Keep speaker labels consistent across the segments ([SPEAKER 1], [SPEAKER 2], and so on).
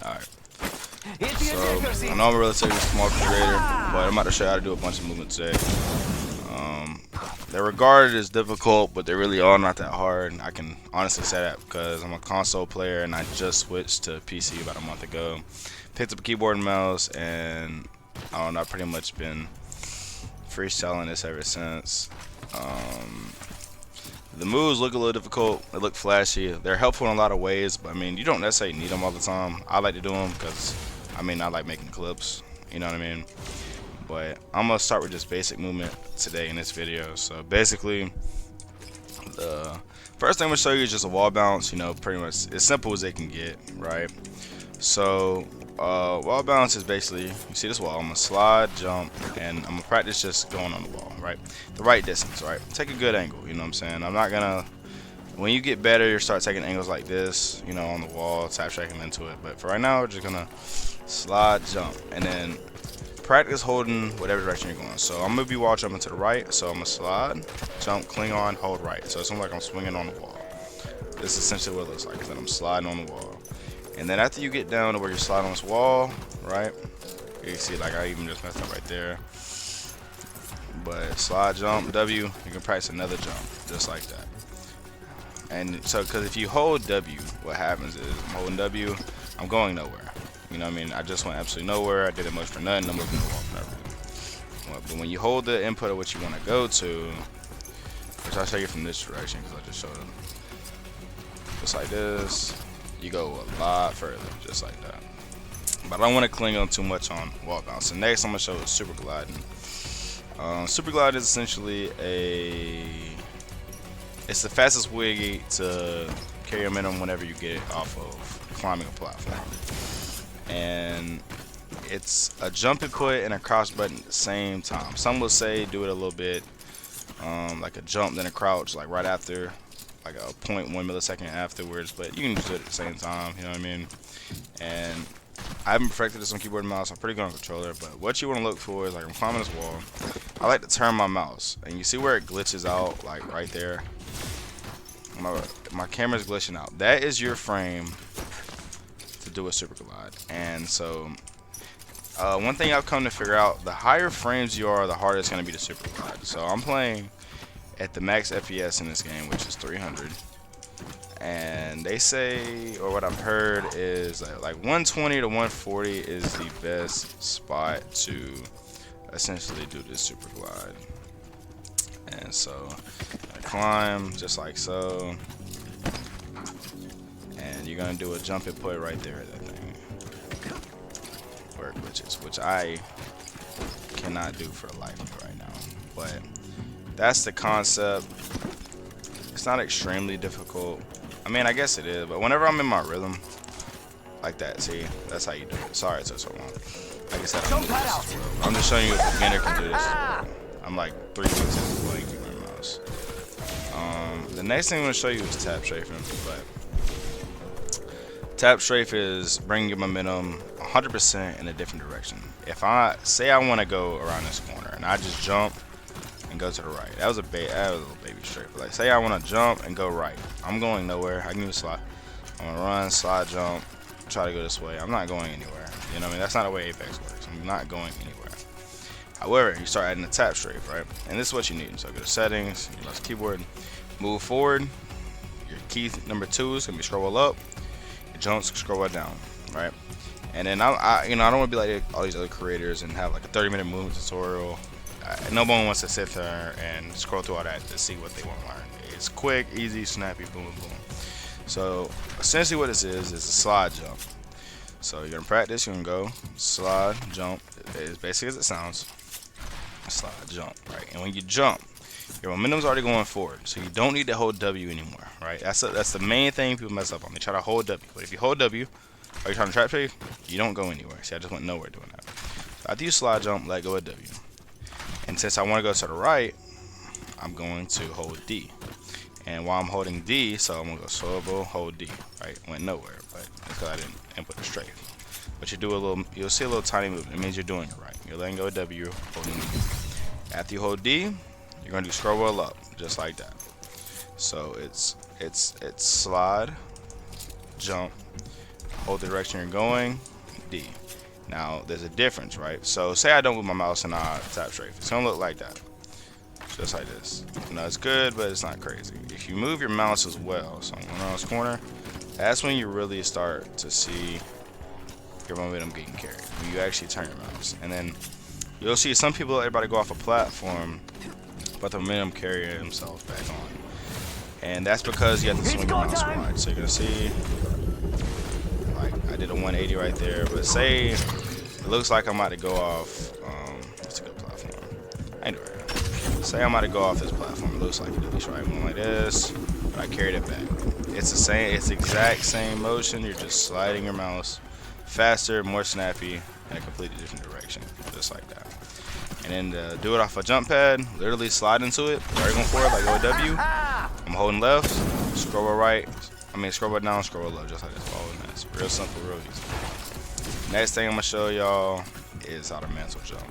[SPEAKER 1] Alright. So, I know I'm a relatively small creator, but I'm about to show you how to do a bunch of movements today. They're regarded as difficult, but they really are not that hard. I can honestly say that because I'm a console player and I just switched to PC about a month ago. Picked up a keyboard and mouse, and I don't know, I've pretty much been freestyling this ever since. The moves look a little difficult. They look flashy. They're helpful in a lot of ways, but I mean, you don't necessarily need them all the time. I like to do them because, I mean, I like making clips. You know what I mean? But I'm gonna start with just basic movement today in this video. So basically, the first thing I'm gonna show you is just a wall bounce. You know, pretty much as simple as it can get, right? So wall bounce is basically, you see this wall, I'm gonna slide, jump, and I'm gonna practice just going on the wall, right? The right distance, right? Take a good angle, you know what I'm saying? I'm not gonna, when you get better, you start taking angles like this, you know, on the wall, tap tracking into it. But for right now, we're just gonna slide, jump, and then practice holding whatever direction you're going. So I'm gonna be wall jumping to the right, so I'm gonna slide, jump, cling on, hold right. So it's like I'm swinging on the wall. This is essentially what it looks like, then I'm sliding on the wall. And then after you get down to where you slide on this wall, right? You see, like I even just messed up right there. But slide, jump, W, you can practice another jump, just like that. And so, because if you hold W, what happens is, I'm holding W, I'm going nowhere. You know what I mean? I just went absolutely nowhere. I did it much for nothing. I'm moving the wall for nothing. But when you hold the input of what you want to go to, which I'll show you from this direction, because I just showed them. Just like this. You go a lot further, just like that. But I don't want to cling on too much on wall bounce. So next I'm going to show is super gliding. Super glide is essentially it's the fastest way to carry your momentum whenever you get off of climbing a platform. And it's a jump input and a crouch button at the same time. Some will say do it a little bit like a jump then a crouch, like right after, like a 0.1 millisecond afterwards, but you can just do it at the same time, you know what I mean? And I haven't perfected this on keyboard and mouse. I'm pretty good on controller, but what you want to look for is, like, I'm climbing this wall. I like to turn my mouse, and you see where it glitches out, like right there. My camera's glitching out. That is your frame to do a super glide. And so, one thing I've come to figure out: the higher frames you are, the harder it's going to be to super glide. So I'm playing at the max FPS in this game, which is 300. And they say, or what I've heard is like 120 to 140 is the best spot to essentially do this super glide. And so I climb just like so, and you're gonna do a jump input right there at that thing where it glitches, which I cannot do for the life of me right now. But that's the concept. It's not extremely difficult. I mean, I guess it is, but whenever I'm in my rhythm, like that, see, that's how you do it. Sorry it took so long. Like I said, I'm just showing you a beginner can do this. I'm like 3 weeks into playing keyboard and mouse. The next thing I'm going to show you is tap strafing, but tap strafe is bringing your momentum 100% in a different direction. If I say I want to go around this corner and I just jump and go to the right. That was a little baby strafe. Like, say I want to jump and go right. I'm going nowhere. I can even slide. I'm gonna run, slide, jump, try to go this way. I'm not going anywhere. You know what I mean? That's not the way Apex works. I'm not going anywhere. However, you start adding the tap strafe, right? And this is what you need. So go to settings, you left keyboard, move forward. Your key number 2 is gonna be scroll up. Your jumps scroll down, right? And then I don't want to be like all these other creators and have like a 30-minute movement tutorial. No one wants to sit there and scroll through all that to see what they want to learn. It's quick, easy, snappy, boom, boom. So essentially what this is a slide jump. So you're gonna practice, you're gonna go slide, jump, as basic as it sounds. Slide, jump, right? And when you jump, your momentum's already going forward, so you don't need to hold W anymore, right? That's the main thing people mess up on. They try to hold W, but if you hold W, are you trying to trap trade? You don't go anywhere. See, I just went nowhere doing that. So after you slide jump, let go of W. And since I want to go to the right, I'm going to hold D. And while I'm holding D, so I'm going to go solo, hold D, right? Went nowhere, but that's because I didn't input the strafe. But you'll see a little tiny movement. It means you're doing it right. You're letting go of W, holding D. After you hold D, you're going to do scroll wheel up, just like that. So it's slide, jump, hold the direction you're going, D. Now there's a difference, right? So say I don't move my mouse and I tap strafe. It's gonna look like that, just like this. It's good, but it's not crazy. If you move your mouse as well, so on the mouse corner, that's when you really start to see your momentum getting carried. When you actually turn your mouse, and then you'll see some people, everybody go off a platform, but the momentum carry themselves back on. And that's because you have to swing your mouse wide. So you're gonna see, like I did a 180 right there, but say it looks like I'm about to go off. What's a good platform? I know right now. Say I'm about to go off this platform. It looks like it at least, right? One like this, but I carried it back. It's the same. It's the exact same motion. You're just sliding your mouse faster, more snappy, in a completely different direction, just like that. And then do it off a jump pad, literally slide into it, start going forward like go W. I'm holding left, scroll right, scroll down, scroll up, just like this. Following that. It's real simple, real easy. Next thing I'm gonna show y'all is how to mantle jump.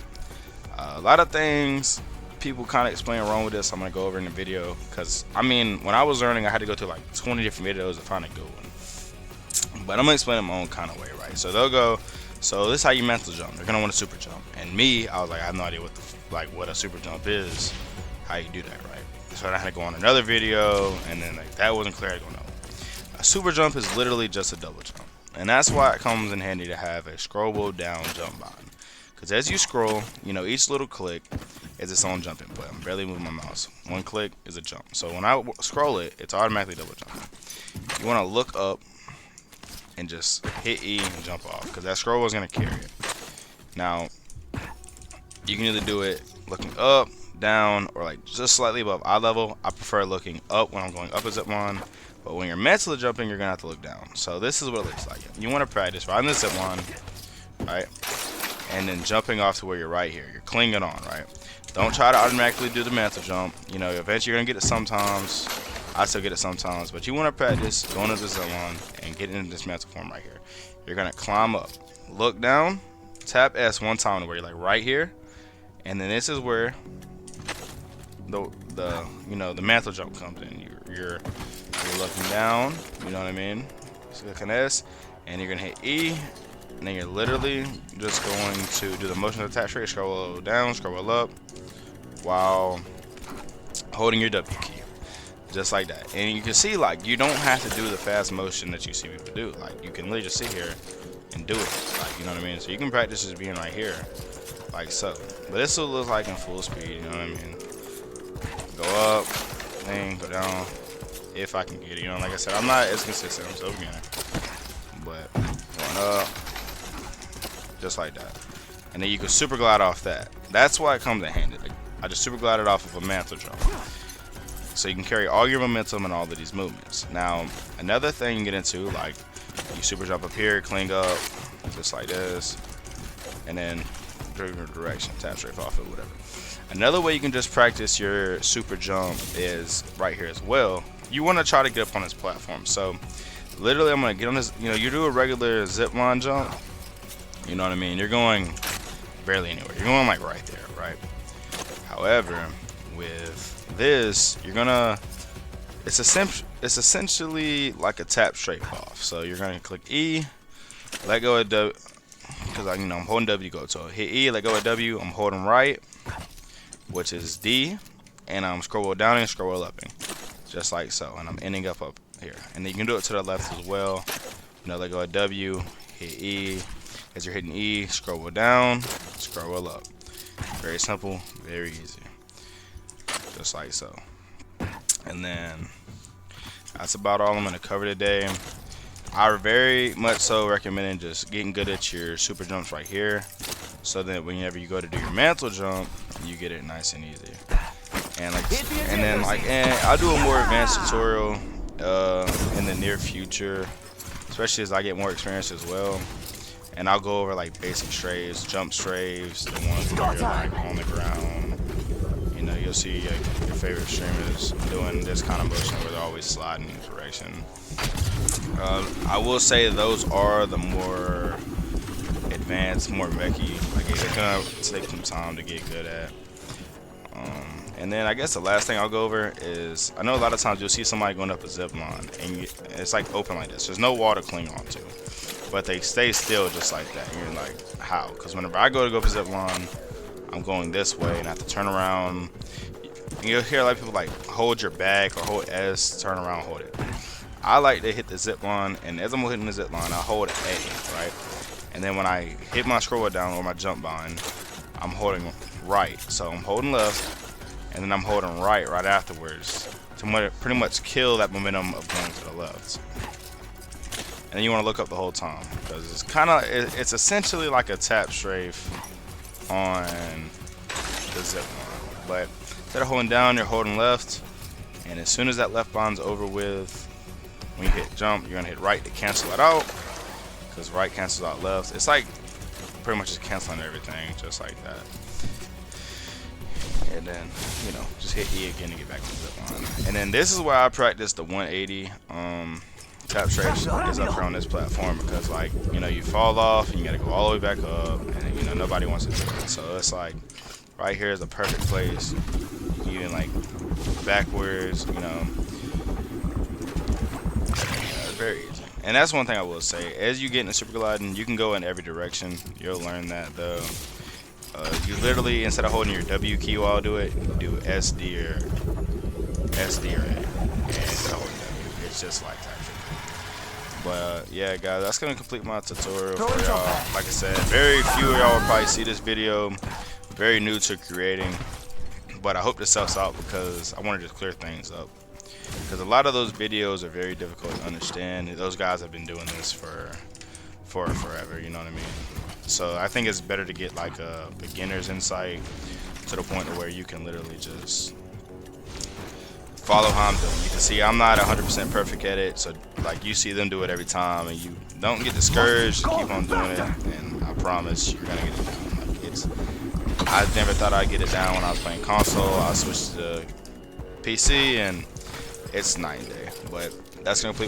[SPEAKER 1] A lot of things people kind of explain wrong with this. I'm gonna go over in the video because when I was learning, I had to go through like 20 different videos to find a good one. But I'm gonna explain it my own kind of way, right? So they'll go. So this is how you mantle jump. They're gonna want a super jump, and me, I was like, I have no idea what a super jump is, how you do that, right? So I had to go on another video, and then like that wasn't clear. I don't know. A super jump is literally just a double jump, and that's why it comes in handy to have a scrollable down jump button. Because as you scroll, each little click is its own jump input. I'm barely moving my mouse. One click is a jump. So when I scroll it, it's automatically double jumping. You want to look up and just hit E and jump off, because that scroll is going to carry it. Now, you can either do it looking up, down, or like just slightly above eye level. I prefer looking up when I'm going up a zip line, but when you're mentally jumping, you're going to have to look down. So this is what it looks like. You want to practice riding the zip line, right? And then jumping off to where you're right here. You're clinging on, right? Don't try to automatically do the mantle jump. Eventually you're going to get it sometimes. I still get it sometimes, but you want to practice going up the zip line and getting into this mantle form right here. You're gonna climb up, look down, tap S one time to where you're like right here, and then this is where the mantle jump comes in. You're looking down, you know what I mean? So clicking S, and you're gonna hit E, and then you're literally just going to do the motion of the tap straight, scroll down, scroll up, while holding your W key. Just like that. And you can see, like, you don't have to do the fast motion that you see people do. Like, you can literally just sit here and do it. Like, you know what I mean? So you can practice just being right here, like so. But this will look like in full speed, you know what I mean? Go up, thing, go down, if I can get it. Like I said, I'm not as consistent. I'm still beginning. But going up, just like that. And then you can super glide off that. That's why it comes in handy. I just super glided off of a mantle jump. So you can carry all your momentum in all of these movements. Now, another thing you get into, like you super jump up here, cling up, just like this, and then different direction, tap straight off it, whatever. Another way you can just practice your super jump is right here as well. You want to try to get up on this platform. So literally, I'm gonna get on this. You do a regular zip line jump. You know what I mean? You're going barely anywhere. You're going like right there, right? However, with this, it's essentially like a tap straight off. So you're gonna click E, let go of W, because I'm holding W to go. So hit E, let go of W. I'm holding right, which is D, and I'm scroll down and scroll up, just like so. And I'm ending up here. And then you can do it to the left as well. Let go of W, hit E. As you're hitting E, scroll down, scroll up. Very simple, very easy. Just like so. And then that's about all I'm going to cover today. I very much so recommend just getting good at your super jumps right here, so that whenever you go to do your mantle jump, you get it nice and easy. And I'll do a more advanced tutorial in the near future, especially as I get more experience as well. And I'll go over like basic strafes, jump strafes, the ones where you're like on the ground. You'll see your favorite streamers doing this kind of motion where they're always sliding in the direction. I will say those are the more advanced, more mechy. Like it's gonna take some time to get good at. And then I guess the last thing I'll go over is, I know a lot of times you'll see somebody going up a zip line and it's like open like this. There's no wall to cling onto. but they stay still just like that. And you're like, how? Because whenever I go for zip line, I'm going this way and I have to turn around. You'll hear a lot of people like hold your back or hold S, turn around, hold it. I like to hit the zip line, and as I'm hitting the zip line, I hold A, right? And then when I hit my scroll wheel down or my jump bind, I'm holding right. So I'm holding left, and then I'm holding right afterwards to pretty much kill that momentum of going to the left. And then you want to look up the whole time, because it's essentially like a tap strafe on the zip line. But instead of holding down, you're holding left, and as soon as that left bind's over with, when you hit jump, you're gonna hit right to cancel it out, because right cancels out left. It's like pretty much just canceling everything, just like that. And then, you know, just hit E again to get back to the zip line. And then this is where I practice the 180 tap strafe is up here on this platform, because, like, you know, you fall off and you gotta go all the way back up, and you know nobody wants to do it. So it's like right here is a perfect place. You can like backwards, you know. Very easy. And that's one thing I will say. As you get into super gliding, you can go in every direction. You'll learn that though. You literally, instead of holding your W key while I do it, do SD or A. And instead of holding W. It's just like that. But yeah, guys, that's gonna complete my tutorial for y'all. Like I said, very few of y'all will probably see this video. Very new to creating, but I hope this helps out, because I want to just clear things up. Because a lot of those videos are very difficult to understand. Those guys have been doing this for forever, you know what I mean? So I think it's better to get like a beginner's insight to the point where you can literally just follow how I'm doing. You can see I'm not 100% perfect at it, so like you see them do it every time, and you don't get discouraged. Keep on doing it, and I promise you're gonna get it down. Like I never thought I'd get it down when I was playing console. I switched to PC, and it's night and day. But that's gonna complete